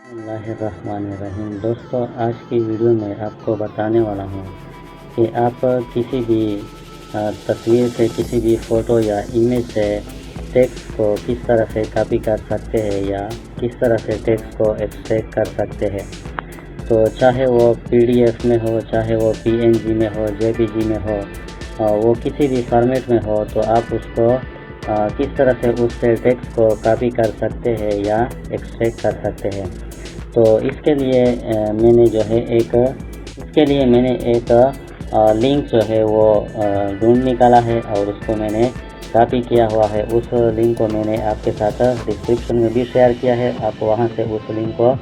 बिस्मिल्लाहिर्रहमानिर्रहीम। दोस्तों, आज की वीडियो में आपको बताने वाला हूँ कि आप किसी भी तस्वीर से, किसी भी फ़ोटो या इमेज से टेक्स्ट को किस तरह से कॉपी कर सकते हैं या किस तरह से टेक्स्ट को एक्सट्रैक्ट कर सकते हैं। तो चाहे वो PDF में हो, चाहे वो PNG में हो, JPG में हो, वो किसी भी फॉर्मेट में हो, तो आप उसको किस तरह से उससे टेक्स्ट को कॉपी कर सकते हैं या एक्सट्रैक्ट कर सकते हैं। तो इसके लिए मैंने एक लिंक जो है वो ढूंढ निकाला है और उसको मैंने कॉपी किया हुआ है। उस लिंक को मैंने आपके साथ डिस्क्रिप्शन में भी शेयर किया है, आप वहां से उस लिंक को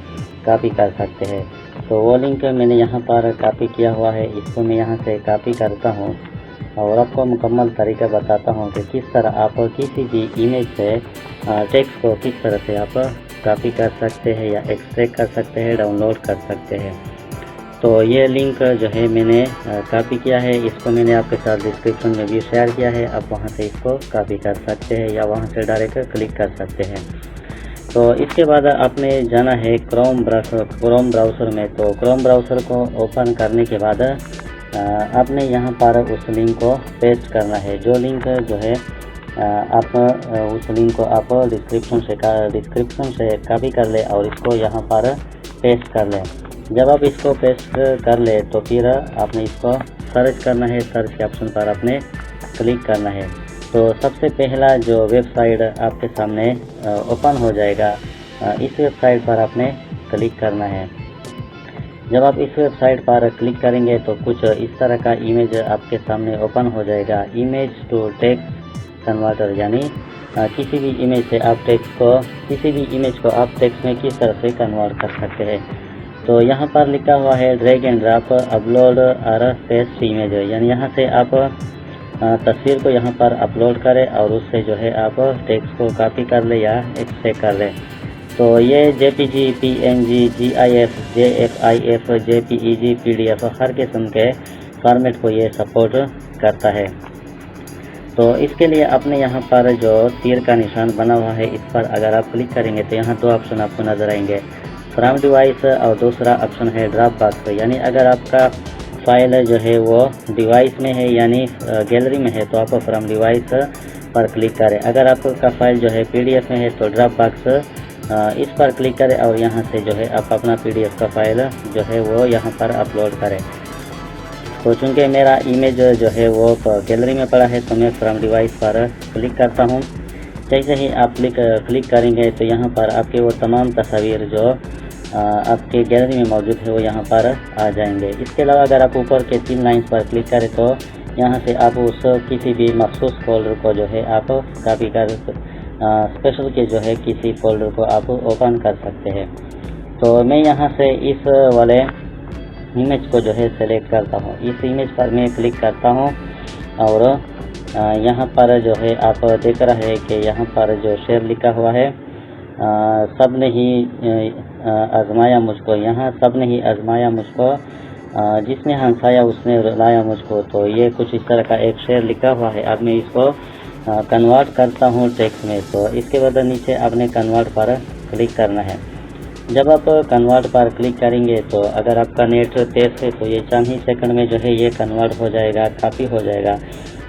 कॉपी कर सकते हैं। तो वो लिंक मैंने यहाँ पर कॉपी किया हुआ है, इसको मैं यहाँ से कॉपी करता हूँ और आपको मुकम्मल तरीका बताता हूँ कि किस तरह आप किसी भी इमेज से टेक्स्ट को किस तरह से आप कॉपी कर सकते हैं या एक्सट्रैक्ट कर सकते हैं, डाउनलोड कर सकते हैं। तो ये लिंक जो है मैंने कॉपी किया है, इसको मैंने आपके साथ डिस्क्रिप्शन में भी शेयर किया है, आप वहां से इसको कॉपी कर सकते हैं या वहां से डायरेक्ट क्लिक कर सकते हैं। तो इसके बाद आपने जाना है क्रोम ब्राउज़र में। तो क्रोम ब्राउज़र को ओपन करने के बाद आपने यहाँ पर उस लिंक को पेस्ट करना है। जो लिंक जो है आप उस लिंक को आप डिस्क्रिप्शन से कॉपी कर ले और इसको यहाँ पर पेस्ट कर लें। जब आप इसको पेस्ट कर ले तो फिर आपने इसको सर्च करना है, सर्च के ऑप्शन पर आपने क्लिक करना है। तो सबसे पहला जो वेबसाइट आपके सामने ओपन हो जाएगा, इस वेबसाइट पर आपने क्लिक करना है। जब आप इस वेबसाइट पर क्लिक करेंगे तो कुछ इस तरह का इमेज आपके सामने ओपन हो जाएगा। इमेज टू टेक्स्ट कन्वर्टर, यानी किसी भी इमेज से आप किसी भी इमेज को आप टेक्स्ट में किस तरह से कन्वर्ट कर सकते हैं। तो यहाँ पर लिखा हुआ है ड्रैग एंड ड्रॉप अपलोड और पेस्ट इमेज, यानी यहाँ से आप तस्वीर को यहाँ पर अपलोड करें और उससे जो है आप टेक्स्ट को कॉपी कर ले या एक्सट्रैक्ट कर लें। तो ये JPG, PNG, GIF, JFIF, JPEG, PDF हर किस्म के फॉर्मेट को ये सपोर्ट करता है। तो इसके लिए आपने यहाँ पर जो तीर का निशान बना हुआ है, इस पर अगर आप क्लिक करेंगे तो यहाँ दो ऑप्शन आपको नज़र आएंगे, फ्रॉम डिवाइस और दूसरा ऑप्शन है ड्रॉप बॉक्स। यानी अगर आपका फाइल जो है वो डिवाइस में है यानी गैलरी में है तो आप फ्रॉम डिवाइस पर क्लिक करें। अगर आपका फाइल जो है PDF में है तो ड्रॉप बॉक्स इस पर क्लिक करें और यहाँ से जो है आप अपना PDF का फाइल जो है वो यहाँ पर अपलोड करें। तो चूँकि मेरा इमेज जो है वो गैलरी में पड़ा है तो मैं फ्रॉम डिवाइस पर क्लिक करता हूँ। जैसे ही आप क्लिक करेंगे तो यहाँ पर आपके वो तमाम तस्वीर जो आपके गैलरी में मौजूद है वो यहाँ पर आ जाएंगे। इसके अलावा अगर आप ऊपर के 3 लाइन्स पर क्लिक करें तो यहाँ से आप उस किसी भी मखसूस फोल्डर को जो है आप कॉपी कर स्पेशल के जो है किसी फोल्डर को आप ओपन कर सकते हैं। तो मैं यहाँ से इस वाले इमेज को जो है सेलेक्ट करता हूँ। इस इमेज पर मैं क्लिक करता हूँ और यहाँ पर जो है आप देख रहे हैं कि यहाँ पर जो शेर लिखा हुआ है, सब ने ही आजमाया मुझको, यहाँ सब ने ही आजमाया मुझको, जिसने हंसाया उसने रुलाया मुझको। तो ये कुछ इस तरह का एक शेर लिखा हुआ है। अब मैं इसको कन्वर्ट करता हूँ टेक्स्ट में। तो इसके बाद नीचे आपने कन्वर्ट पर क्लिक करना है। जब आप कन्वर्ट पर क्लिक करेंगे तो अगर आपका नेट तेज़ है तो ये चंद ही सेकंड में जो है ये कन्वर्ट हो जाएगा, कॉपी हो जाएगा।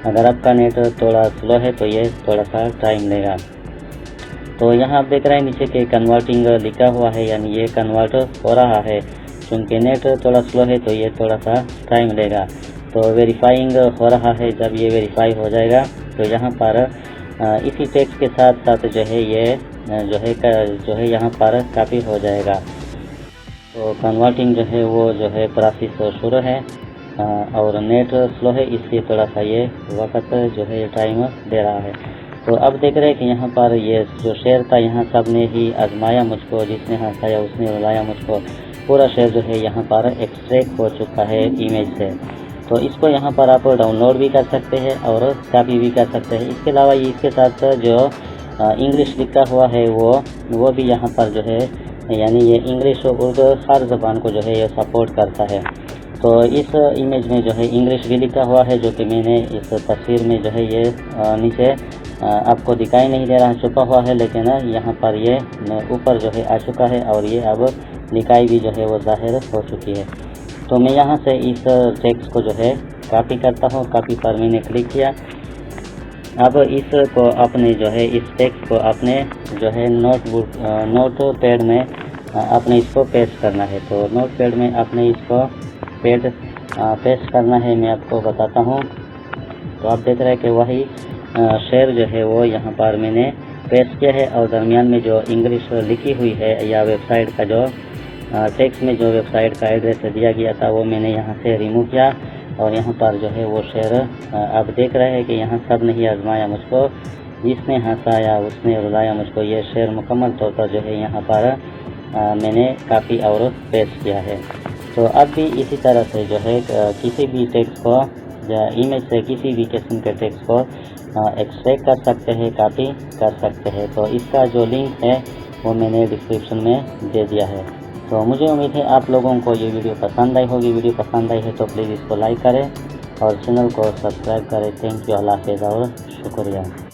अगर आपका नेट थोड़ा स्लो है तो ये थोड़ा सा टाइम लेगा। तो यहाँ आप देख रहे हैं नीचे के कन्वर्टिंग लिखा हुआ है, यानी ये कन्वर्ट हो रहा है। क्योंकि नेट थोड़ा स्लो है तो ये थोड़ा सा टाइम लेगा। तो वेरीफाइंग हो रहा है। जब ये वेरीफाई हो जाएगा तो यहाँ पर इसी टेक्स्ट के साथ साथ जो है ये जो है यहाँ पर कॉपी हो जाएगा। तो कन्वर्टिंग जो है वो जो है प्रोसेस शुरू है और नेट स्लो है, इसलिए थोड़ा सा ये वक्त जो है टाइम दे रहा है। तो अब देख रहे हैं कि यहाँ पर ये जो शेर था, यहाँ सब ने ही आजमाया मुझको, जिसने हंसाया उसने रुलाया मुझको, पूरा शेर जो है यहाँ पर एक्सट्रैक्ट हो चुका है इमेज से। तो इसको यहाँ पर आप डाउनलोड भी कर सकते हैं और कॉपी भी कर सकते हैं। इसके अलावा इसके साथ जो इंग्लिश लिखा हुआ है वो भी यहाँ पर जो है, यानी ये इंग्लिश और उर्दू हर ज़बान को जो है ये सपोर्ट करता है। तो इस इमेज में जो है इंग्लिश भी लिखा हुआ है, जो कि मैंने इस तस्वीर में जो है ये नीचे आपको दिखाई नहीं दे रहा, छुपा हुआ है, लेकिन यहाँ पर ये ऊपर जो है आ चुका है और ये अब लिखाई भी जो है वो जाहिर हो चुकी है। तो मैं यहाँ से इस टेक्स्ट को जो है कॉपी करता हूँ। कॉपी पर मैंने क्लिक किया। अब इसको अपने जो है इस टेक्स्ट को अपने जो है नोट पैड में आपने इसको पेस्ट करना है। तो नोट पैड में आपने इसको पेस्ट करना है, मैं आपको बताता हूँ। तो आप देख रहे हैं कि वही शेयर जो है वो यहाँ पर मैंने पेस्ट किया है और दरमियान में जो इंग्लिश लिखी हुई है या वेबसाइट का जो टेक्स्ट में जो वेबसाइट का एड्रेस दिया गया था वो मैंने यहाँ से रिमूव किया और यहाँ पर जो है वो शेयर आप देख रहे हैं कि यहाँ सब नहीं आजमाया मुझको, जिसने हंसाया उसने रुलाया मुझको, ये शेयर मुकम्मल तौर पर जो है यहाँ पर मैंने कॉपी और पेस्ट किया है। तो अब भी इसी तरह से जो है किसी भी टेक्स्ट को या इमेज से किसी भी किस्म के टेक्स्ट को एक्सट्रैक्ट कर सकते हैं, कॉपी कर सकते हैं। तो इसका जो लिंक है वो मैंने डिस्क्रिप्शन में दे दिया है। तो मुझे उम्मीद है आप लोगों को ये वीडियो पसंद आई होगी। वीडियो पसंद आई है तो प्लीज़ इसको लाइक करें और चैनल को सब्सक्राइब करें। थैंक यू, अल्लाह हाफ़िज़ और शुक्रिया।